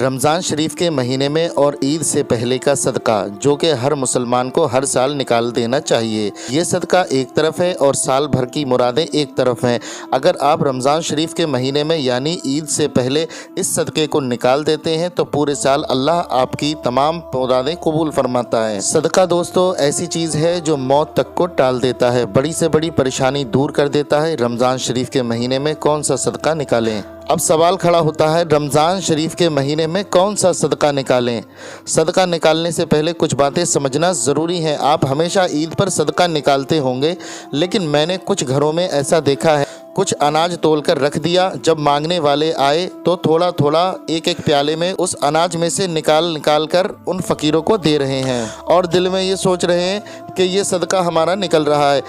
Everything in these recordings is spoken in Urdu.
رمضان شریف کے مہینے میں اور عید سے پہلے کا صدقہ جو کہ ہر مسلمان کو ہر سال نکال دینا چاہیے۔ یہ صدقہ ایک طرف ہے اور سال بھر کی مرادیں ایک طرف ہیں۔ اگر آپ رمضان شریف کے مہینے میں یعنی عید سے پہلے اس صدقے کو نکال دیتے ہیں تو پورے سال اللہ آپ کی تمام مرادیں قبول فرماتا ہے۔ صدقہ دوستو ایسی چیز ہے جو موت تک کو ٹال دیتا ہے، بڑی سے بڑی پریشانی دور کر دیتا ہے۔ رمضان شریف کے مہینے میں کون سا صدقہ نکالیں؟ اب سوال کھڑا ہوتا ہے رمضان شریف کے مہینے میں کون سا صدقہ نکالیں؟ صدقہ نکالنے سے پہلے کچھ باتیں سمجھنا ضروری ہیں۔ آپ ہمیشہ عید پر صدقہ نکالتے ہوں گے، لیکن میں نے کچھ گھروں میں ایسا دیکھا ہے، کچھ اناج تول کر رکھ دیا، جب مانگنے والے آئے تو تھوڑا تھوڑا ایک ایک پیالے میں اس اناج میں سے نکال کر ان فقیروں کو دے رہے ہیں اور دل میں یہ سوچ رہے ہیں کہ یہ صدقہ ہمارا نکل رہا ہے۔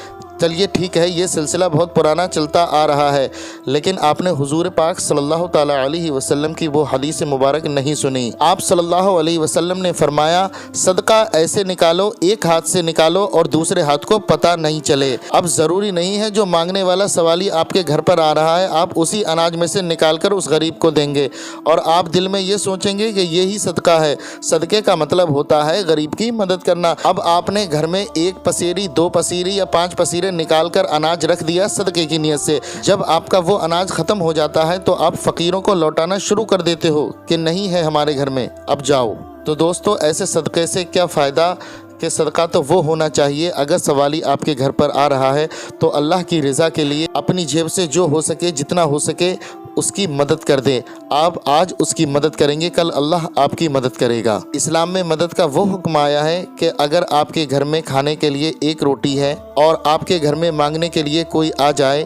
چلیے ٹھیک ہے، یہ سلسلہ بہت پرانا چلتا آ رہا ہے، لیکن آپ نے حضور پاک صلی اللہ تعالیٰ علیہ وسلم کی وہ حدیث مبارک نہیں سنی۔ آپ صلی اللہ علیہ وسلم نے فرمایا صدقہ ایسے نکالو، ایک ہاتھ سے نکالو اور دوسرے ہاتھ کو پتہ نہیں چلے۔ اب ضروری نہیں ہے جو مانگنے والا سوالی آپ کے گھر پر آ رہا ہے آپ اسی اناج میں سے نکال کر اس غریب کو دیں گے اور آپ دل میں یہ سوچیں گے کہ یہی صدقہ ہے۔ صدقے کا مطلب ہوتا ہے غریب کی مدد کرنا۔ اب آپ نے گھر میں ایک پسیری، دو پسیری یا 5 پسیرے نکال کر اناج رکھ دیا صدقے کی نیت سے، جب آپ کا وہ اناج ختم ہو جاتا ہے تو آپ فقیروں کو لوٹانا شروع کر دیتے ہو کہ نہیں ہے ہمارے گھر میں، اب جاؤ۔ تو دوستو ایسے صدقے سے کیا فائدہ کہ صدقہ تو وہ ہونا چاہیے اگر سوالی آپ کے گھر پر آ رہا ہے تو اللہ کی رضا کے لیے اپنی جیب سے جو ہو سکے، جتنا ہو سکے اس کی مدد کر دیں۔ آپ آج اس کی مدد کریں گے، کل اللہ آپ کی مدد کرے گا۔ اسلام میں مدد کا وہ حکم آیا ہے کہ اگر آپ کے گھر میں کھانے کے لیے ایک روٹی ہے اور آپ کے گھر میں مانگنے کے لیے کوئی آ جائے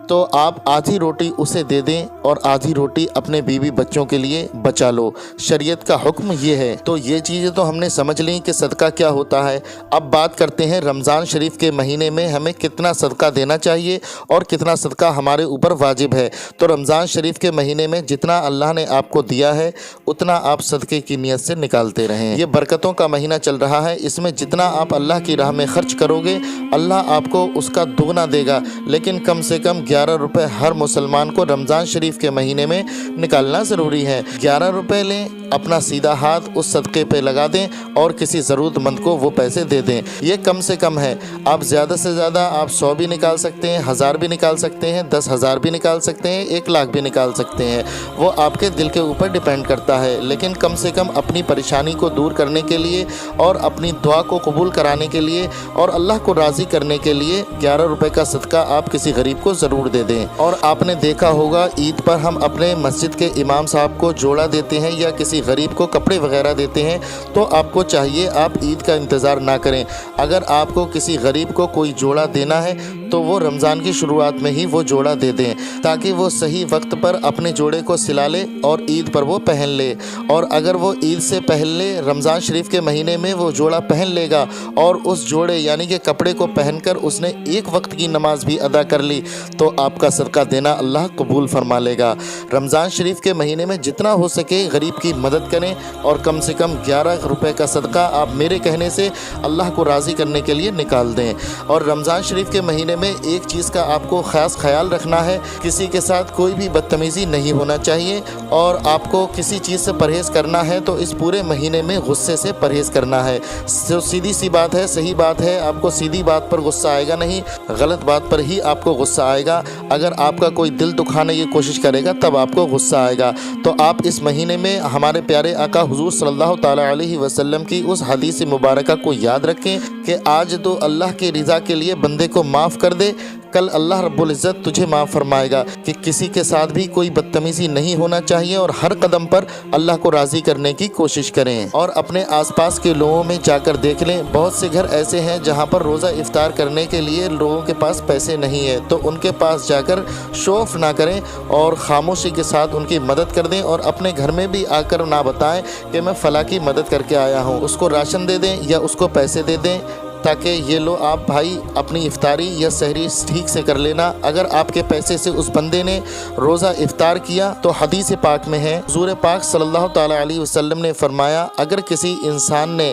تو آپ آدھی روٹی اسے دے دیں اور آدھی روٹی اپنے بیوی بچوں کے لیے بچا لو۔ شریعت کا حکم یہ ہے۔ تو یہ چیزیں تو ہم نے سمجھ لیں کہ صدقہ کیا ہوتا ہے۔ اب بات کرتے ہیں رمضان شریف کے مہینے میں ہمیں کتنا صدقہ دینا چاہیے اور کتنا صدقہ ہمارے اوپر واجب ہے۔ تو رمضان شریف کے مہینے میں جتنا اللہ نے آپ کو دیا ہے اتنا آپ صدقے کی نیت سے نکالتے رہیں۔ یہ برکتوں کا مہینہ چل رہا ہے، اس میں جتنا آپ اللہ کی راہ میں خرچ کرو گے اللہ آپ کو اس کا دگنا دے گا، لیکن کم سے کم 11 روپے ہر مسلمان کو رمضان شریف کے مہینے میں نکالنا ضروری ہے۔ 11 روپے لیں، اپنا سیدھا ہاتھ اس صدقے پہ لگا دیں اور کسی ضرورت مند کو وہ پیسے دے دیں۔ یہ کم سے کم ہے، آپ زیادہ سے زیادہ آپ 100 بھی نکال سکتے ہیں، 1000 بھی نکال سکتے ہیں، 10,000 بھی نکال سکتے ہیں، 1 لاکھ بھی نکال سکتے ہیں، وہ آپ کے دل کے اوپر ڈیپینڈ کرتا ہے، لیکن کم سے کم اپنی پریشانی کو دور کرنے کے لیے اور اپنی دعا کو قبول کرانے کے لیے اور اللہ کو راضی کرنے کے لیے 11 روپے کا صدقہ آپ کسی غریب کو ضرور دے دیں۔ اور آپ نے دیکھا ہوگا عید پر ہم اپنے مسجد کے امام صاحب کو جوڑا دیتے ہیں یا کسی غریب کو کپڑے وغیرہ دیتے ہیں، تو آپ کو چاہیے آپ عید کا انتظار نہ کریں۔ اگر آپ کو کسی غریب کو کوئی جوڑا دینا ہے تو وہ رمضان کی شروعات میں ہی وہ جوڑا دے دیں تاکہ وہ صحیح وقت پر اپنے جوڑے کو سلا لے اور عید پر وہ پہن لے۔ اور اگر وہ عید سے پہلے رمضان شریف کے مہینے میں وہ جوڑا پہن لے گا اور اس جوڑے یعنی کہ کپڑے کو پہن کر اس نے ایک وقت کی نماز بھی ادا کر لی تو آپ کا صدقہ دینا اللہ قبول فرما لے گا۔ رمضان شریف کے مہینے میں جتنا ہو سکے غریب کی مدد کریں اور کم سے کم 11 روپے کا صدقہ آپ میرے کہنے سے اللہ کو راضی کرنے کے لیے نکال دیں۔ اور رمضان شریف کے مہینے میں ایک چیز کا آپ کو خاص خیال رکھنا ہے، کسی کے ساتھ کوئی بھی بدتمیزی نہیں ہونا چاہیے اور آپ کو کسی چیز سے پرہیز کرنا ہے تو اس پورے مہینے میں غصے سے پرہیز کرنا ہے۔ سیدھی سی بات ہے، صحیح بات ہے، آپ کو سیدھی بات پر غصہ آئے گا نہیں، غلط بات پر ہی آپ کو غصہ آئے گا۔ اگر آپ کا کوئی دل دکھانے کی کوشش کرے گا تب آپ کو غصہ آئے گا۔ تو آپ اس مہینے میں ہمارے پیارے آقا حضور صلی اللہ تعالیٰ علیہ وسلم کی اس حدیث مبارکہ کو یاد رکھیں کہ آج تو اللہ کی رضا کے لیے بندے کو معاف کر دے، کل اللہ رب العزت تجھے معاف فرمائے گا۔ کہ کسی کے ساتھ بھی کوئی بدتمیزی نہیں ہونا چاہیے اور ہر قدم پر اللہ کو راضی کرنے کی کوشش کریں۔ اور اپنے آس پاس کے لوگوں میں جا کر دیکھ لیں، بہت سے گھر ایسے ہیں جہاں پر روزہ افطار کرنے کے لیے لوگوں کے پاس پیسے نہیں ہے، تو ان کے پاس جا کر شو آف نہ کریں اور خاموشی کے ساتھ ان کی مدد کر دیں اور اپنے گھر میں بھی آ کر نہ بتائیں کہ میں فلاں کی مدد کر کے آیا ہوں۔ اس کو راشن دے دیں یا اس کو پیسے دے دیں تاکہ یہ لو آپ بھائی اپنی افطاری یا سحری ٹھیک سے کر لینا۔ اگر آپ کے پیسے سے اس بندے نے روزہ افطار کیا تو حدیث پاک میں ہے، حضور پاک صلی اللہ تعالیٰ علیہ وسلم نے فرمایا اگر کسی انسان نے